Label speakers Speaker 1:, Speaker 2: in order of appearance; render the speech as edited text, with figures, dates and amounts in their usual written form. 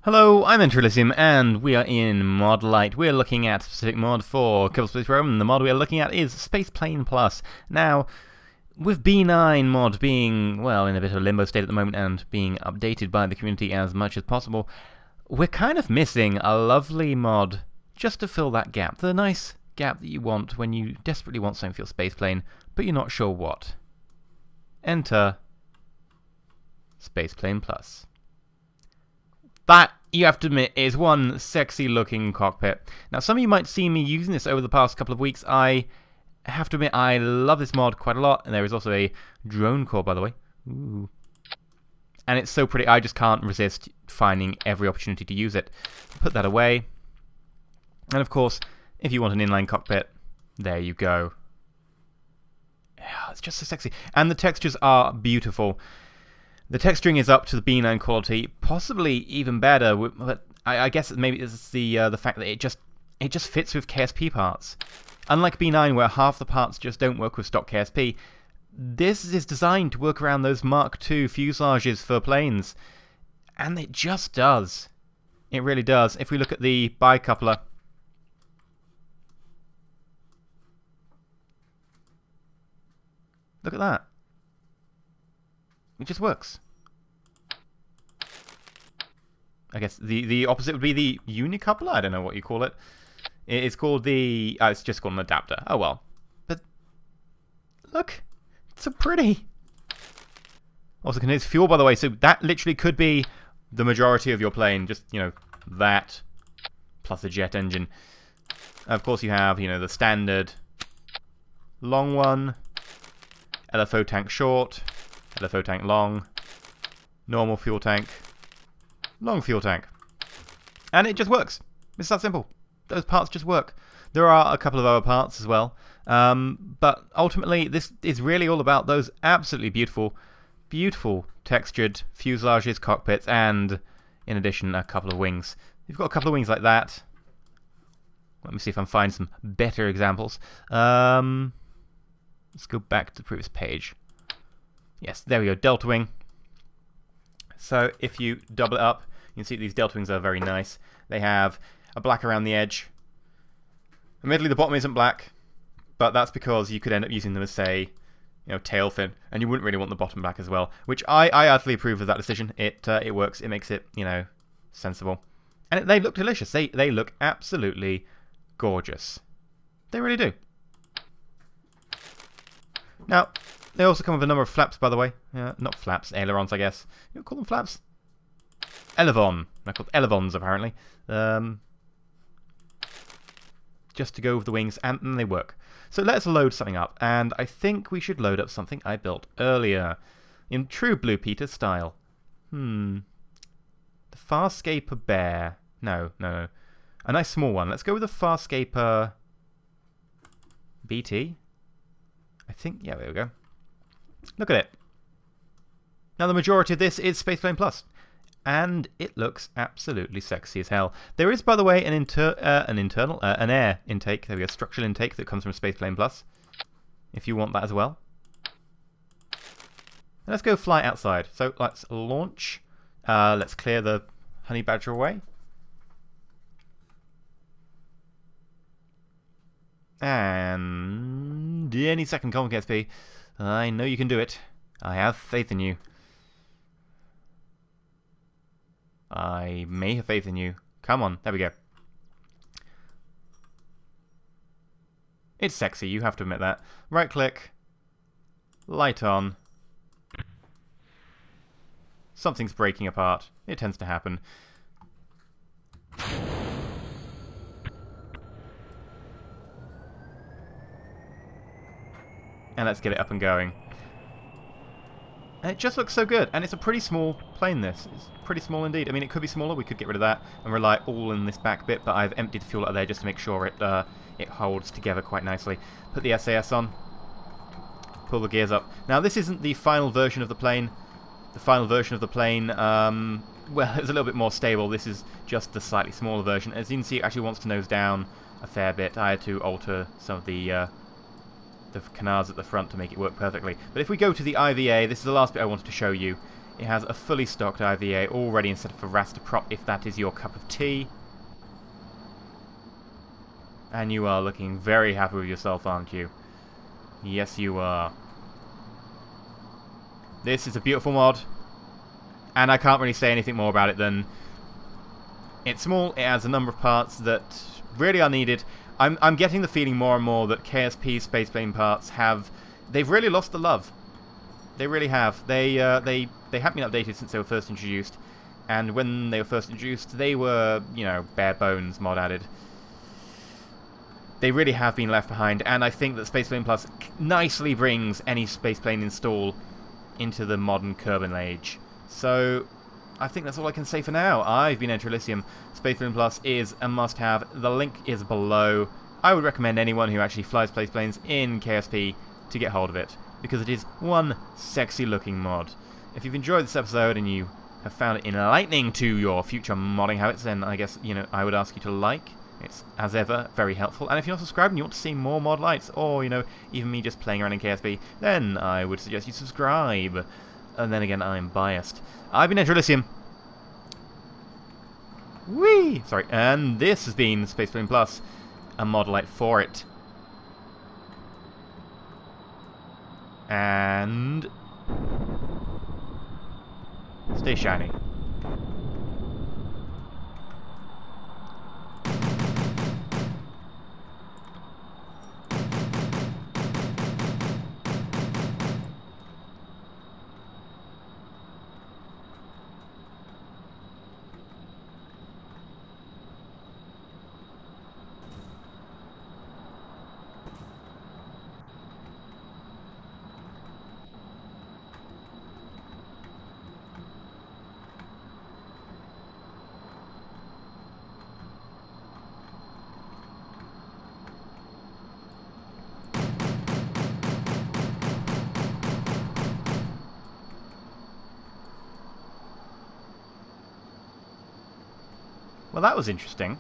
Speaker 1: Hello, I'm EnterElysium, and we are in Modlight. We're looking at a specific mod for Kerbal Space Program, and the mod we are looking at is SpacePlane Plus. Now, with B9 mod being, well, in a bit of a limbo state at the moment and being updated by the community as much as possible, we're kind of missing a lovely mod just to fill that gap. The nice gap that you want when you desperately want something for your spaceplane, but you're not sure what. Enter SpacePlane Plus. That, you have to admit, is one sexy-looking cockpit. Now, some of you might see me using this over the past couple of weeks. I have to admit, I love this mod quite a lot, and there is also a drone core, by the way. Ooh. And it's so pretty, I just can't resist finding every opportunity to use it. Put that away. And of course, if you want an inline cockpit, there you go. Yeah, it's just so sexy. And the textures are beautiful. The texturing is up to the B9 quality, possibly even better, but I guess maybe it's the fact that it just fits with KSP parts. Unlike B9, where half the parts just don't work with stock KSP, this is designed to work around those Mark II fuselages for planes, and it just does. It really does. If we look at the bicoupler, look at that. It just works. I guess the opposite would be the unicoupler? I don't know what you call it. It's called the... it's just called an adapter. Oh well. But look. It's so pretty. Also contains fuel, by the way, so that literally could be the majority of your plane. Just, you know, that plus a jet engine. Of course you have, you know, the standard long one, LFO tank short, LFO tank long, normal fuel tank, long fuel tank. And it just works. It's that simple. Those parts just work. There are a couple of other parts as well. But ultimately, this is really all about those absolutely beautiful, beautiful textured fuselages, cockpits, and, in addition, a couple of wings. You've got a couple of wings like that. Let me see if I can find some better examples. Let's go back to the previous page. Yes, there we go, delta wing. So if you double it up, you can see these delta wings are very nice. They have a black around the edge. Admittedly, the bottom isn't black, but that's because you could end up using them as, say, you know, tail fin, and you wouldn't really want the bottom black as well. Which I utterly approve of that decision. It works. It makes it, you know, sensible, and they look delicious. They look absolutely gorgeous. They really do. Now, they also come with a number of flaps, by the way. Not flaps, ailerons, I guess. You call them flaps? Elevon. They're called elevons, apparently. Just to go with the wings, and they work. So let's load something up, and I think we should load up something I built earlier, in true Blue Peter style. The Farscaper Bear. No. A nice small one. Let's go with the Farscaper BT. I think, yeah, there we go. Look at it. Now, the majority of this is SpacePlane Plus, and it looks absolutely sexy as hell. There is, by the way, an air intake. There we go, structural intake that comes from SpacePlane Plus, if you want that as well. And let's go fly outside. So let's launch. Let's clear the honey badger away. And any second, come on, KSP. I know you can do it. I have faith in you. I may have faith in you. Come on, there we go. It's sexy, you have to admit that. Right click, light on. Something's breaking apart. It tends to happen. And let's get it up and going. And it just looks so good. And it's a pretty small plane, this. It's pretty small indeed. I mean, it could be smaller. We could get rid of that and rely all in this back bit. But I've emptied the fuel out of there just to make sure it holds together quite nicely. Put the SAS on. Pull the gears up. Now, this isn't the final version of the plane. The final version of the plane, well, it's a little bit more stable. This is just the slightly smaller version. As you can see, it actually wants to nose down a fair bit. I had to alter some of the canards at the front to make it work perfectly. But if we go to the IVA, this is the last bit I wanted to show you. It has a fully stocked IVA all ready instead of a raster prop if that is your cup of tea. And you are looking very happy with yourself, aren't you? Yes, you are. This is a beautiful mod, and I can't really say anything more about it than it's small, it has a number of parts that really are needed. I'm getting the feeling more and more that KSP SpacePlane parts they've really lost the love. They really have. They haven't been updated since they were first introduced, and when they were first introduced, they were, you know, bare bones mod added. They really have been left behind, and I think that SpacePlane Plus nicely brings any SpacePlane install into the modern Kerbal age. So, I think that's all I can say for now. I've been EnterElysium. SpacePlane Plus is a must-have. The link is below. I would recommend anyone who actually flies SpacePlanes in KSP to get hold of it, because it is one sexy-looking mod. If you've enjoyed this episode and you have found it enlightening to your future modding habits, then I guess, you know, I would ask you to like. It's, as ever, very helpful. And if you're not subscribed and you want to see more Modlights, or, you know, even me just playing around in KSP, then I would suggest you subscribe. And then again, I'm biased. I've been EnterElysium. Whee! Sorry, and this has been SpacePlane Plus, a Modlight for it. And stay shiny. Well, that was interesting.